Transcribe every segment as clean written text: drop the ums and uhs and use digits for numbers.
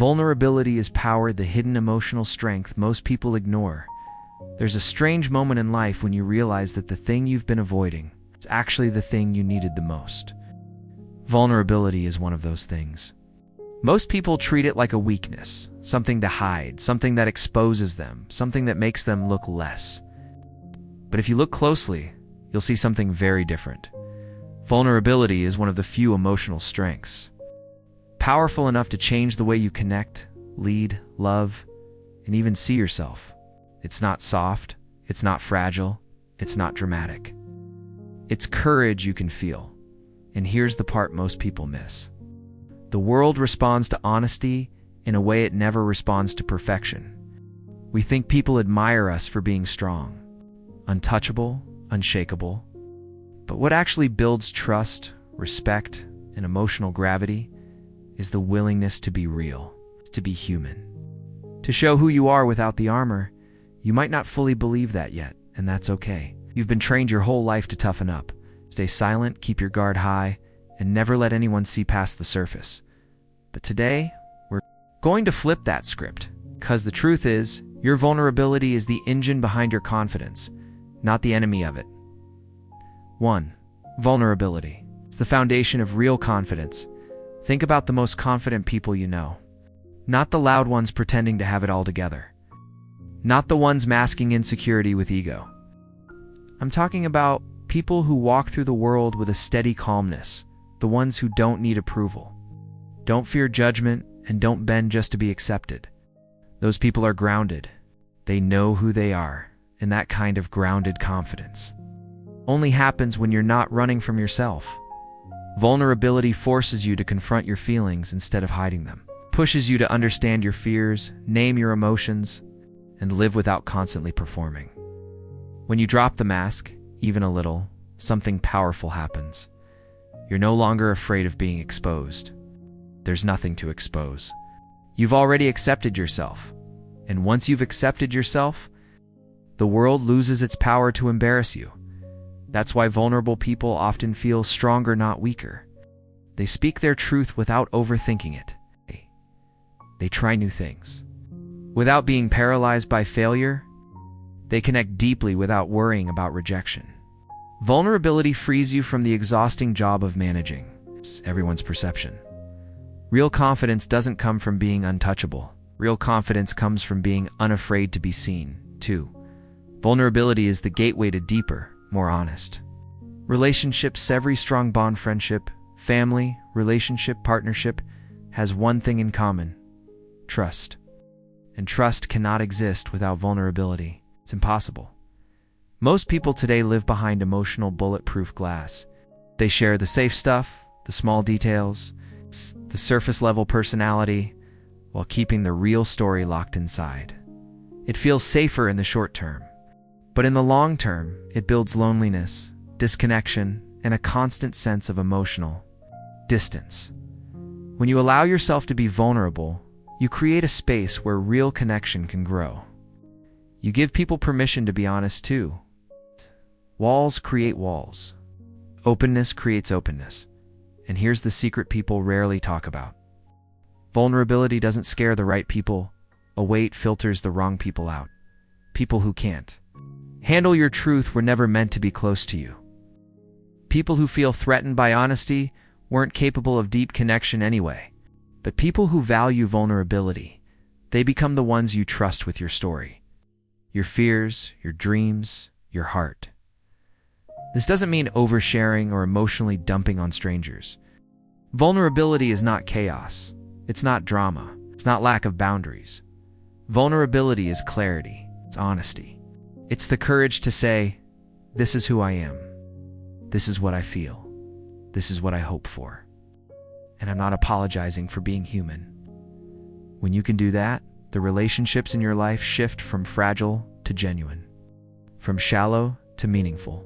Vulnerability is power, the hidden emotional strength most people ignore. There's a strange moment in life when you realize that the thing you've been avoiding is actually the thing you needed the most. Vulnerability is one of those things. Most people treat it like a weakness, something to hide, something that exposes them, something that makes them look less. But if you look closely, you'll see something very different. Vulnerability is one of the few emotional strengths, powerful enough to change the way you connect, lead, love, and even see yourself. It's not soft, it's not fragile, it's not dramatic. It's courage you can feel. And here's the part most people miss. The world responds to honesty in a way it never responds to perfection. We think people admire us for being strong, untouchable, unshakable. But what actually builds trust, respect, and emotional gravity is the willingness to be real, to be human. To show who you are without the armor. You might not fully believe that yet, and that's okay. You've been trained your whole life to toughen up. Stay silent, keep your guard high, and never let anyone see past the surface. But today, we're going to flip that script, because the truth is, your vulnerability is the engine behind your confidence, not the enemy of it. 1. Vulnerability. It's the foundation of real confidence. Think about the most confident people you know. Not the loud ones pretending to have it all together. Not the ones masking insecurity with ego. I'm talking about people who walk through the world with a steady calmness, the ones who don't need approval, don't fear judgment, and don't bend just to be accepted. Those people are grounded. They know who they are, and that kind of grounded confidence only happens when you're not running from yourself. Vulnerability forces you to confront your feelings instead of hiding them, pushes you to understand your fears, name your emotions, and live without constantly performing. When you drop the mask, even a little, something powerful happens. You're no longer afraid of being exposed. There's nothing to expose. You've already accepted yourself. And once you've accepted yourself, the world loses its power to embarrass you. That's why vulnerable people often feel stronger, not weaker. They speak their truth without overthinking it. They try new things. Without being paralyzed by failure, they connect deeply without worrying about rejection. Vulnerability frees you from the exhausting job of managing everyone's perception. Real confidence doesn't come from being untouchable. Real confidence comes from being unafraid to be seen. 2. Vulnerability is the gateway to deeper, more honest relationships. Every strong bond, friendship, family, relationship, partnership, has one thing in common: trust. And trust cannot exist without vulnerability. It's impossible. Most people today live behind emotional bulletproof glass. They share the safe stuff, the small details, the surface-level personality, while keeping the real story locked inside. It feels safer in the short term, but in the long term, it builds loneliness, disconnection, and a constant sense of emotional distance. When you allow yourself to be vulnerable, you create a space where real connection can grow. You give people permission to be honest too. Walls create walls. Openness creates openness. And here's the secret people rarely talk about. Vulnerability doesn't scare the right people. A weight filters the wrong people out. People who can't handle your truth were never meant to be close to you. People who feel threatened by honesty weren't capable of deep connection anyway. But people who value vulnerability, they become the ones you trust with your story, your fears, your dreams, your heart. This doesn't mean oversharing or emotionally dumping on strangers. Vulnerability is not chaos. It's not drama. It's not lack of boundaries. Vulnerability is clarity. It's honesty. It's the courage to say, this is who I am. This is what I feel. This is what I hope for. And I'm not apologizing for being human. When you can do that, the relationships in your life shift from fragile to genuine, from shallow to meaningful,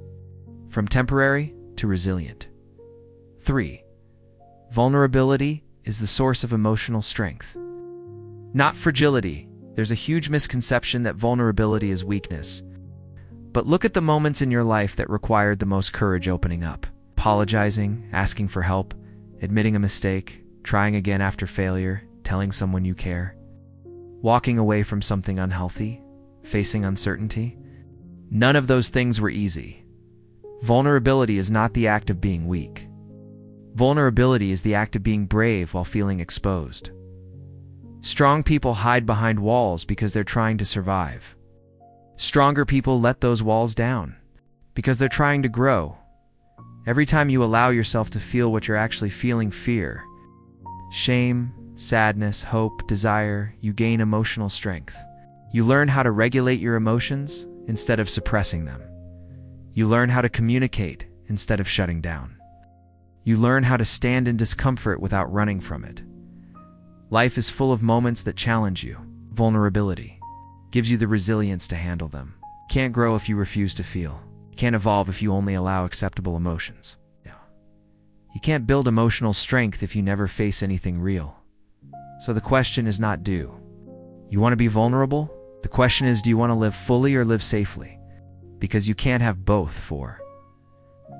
from temporary to resilient. 3. Vulnerability is the source of emotional strength, not fragility. There's a huge misconception that vulnerability is weakness. But look at the moments in your life that required the most courage: opening up, apologizing, asking for help, admitting a mistake, trying again after failure, telling someone you care, walking away from something unhealthy, facing uncertainty. None of those things were easy. Vulnerability is not the act of being weak. Vulnerability is the act of being brave while feeling exposed. Strong people hide behind walls because they're trying to survive. Stronger people let those walls down because they're trying to grow. Every time you allow yourself to feel what you're actually feeling, fear, shame, sadness, hope, desire, you gain emotional strength. You learn how to regulate your emotions instead of suppressing them. You learn how to communicate instead of shutting down. You learn how to stand in discomfort without running from it. Life is full of moments that challenge you. Vulnerability gives you the resilience to handle them. You can't grow if you refuse to feel. You can't evolve if you only allow acceptable emotions. You can't build emotional strength if you never face anything real. So the question is not do you want to be vulnerable? The question is, do you want to live fully or live safely? Because you can't have both. For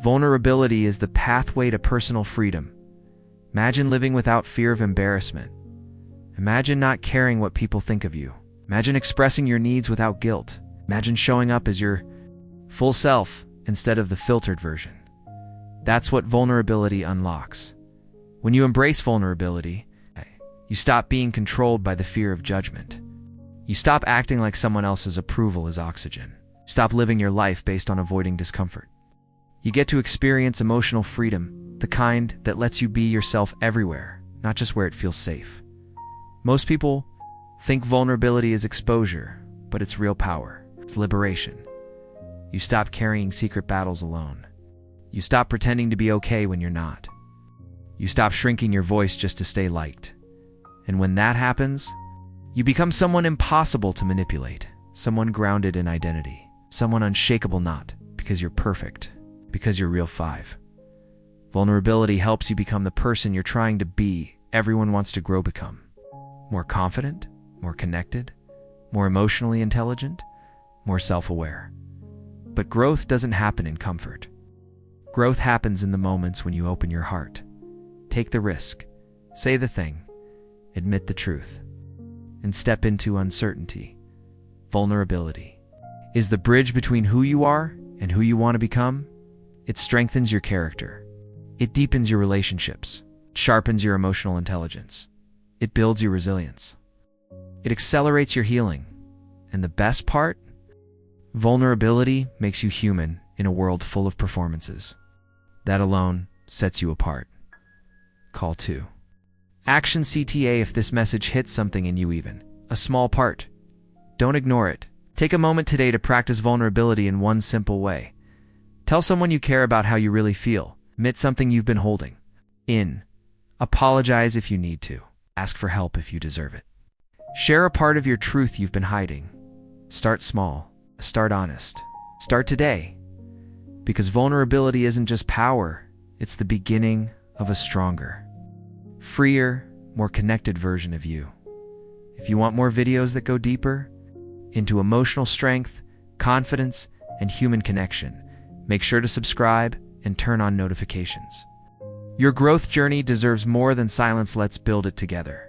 vulnerability is the pathway to personal freedom. Imagine living without fear of embarrassment. Imagine not caring what people think of you. Imagine expressing your needs without guilt. Imagine showing up as your full self instead of the filtered version. That's what vulnerability unlocks. When you embrace vulnerability, you stop being controlled by the fear of judgment. You stop acting like someone else's approval is oxygen. Stop living your life based on avoiding discomfort. You get to experience emotional freedom, the kind that lets you be yourself everywhere, not just where it feels safe. Most people think vulnerability is exposure, but it's real power. It's liberation. You stop carrying secret battles alone. You stop pretending to be okay when you're not. You stop shrinking your voice just to stay liked. And when that happens, you become someone impossible to manipulate, someone grounded in identity, someone unshakable, not because you're perfect, because you're real. 5. Vulnerability helps you become the person you're trying to be. Everyone wants to grow, become more confident, more connected, more emotionally intelligent, more self-aware. But growth doesn't happen in comfort. Growth happens in the moments when you open your heart. Take the risk, say the thing, admit the truth, and step into uncertainty. Vulnerability is the bridge between who you are and who you want to become. It strengthens your character. It deepens your relationships, sharpens your emotional intelligence. It builds your resilience. It accelerates your healing. And the best part? Vulnerability makes you human in a world full of performances. That alone sets you apart. Call to action CTA if this message hits something in you, even a small part. Don't ignore it. Take a moment today to practice vulnerability in one simple way. Tell someone you care about how you really feel. Admit something you've been holding in. Apologize if you need to. Ask for help if you deserve it. Share a part of your truth you've been hiding. Start small. Start honest. Start today. Because vulnerability isn't just power, it's the beginning of a stronger, freer, more connected version of you. If you want more videos that go deeper into emotional strength, confidence, and human connection, make sure to subscribe and turn on notifications. Your growth journey deserves more than silence. Let's build it together.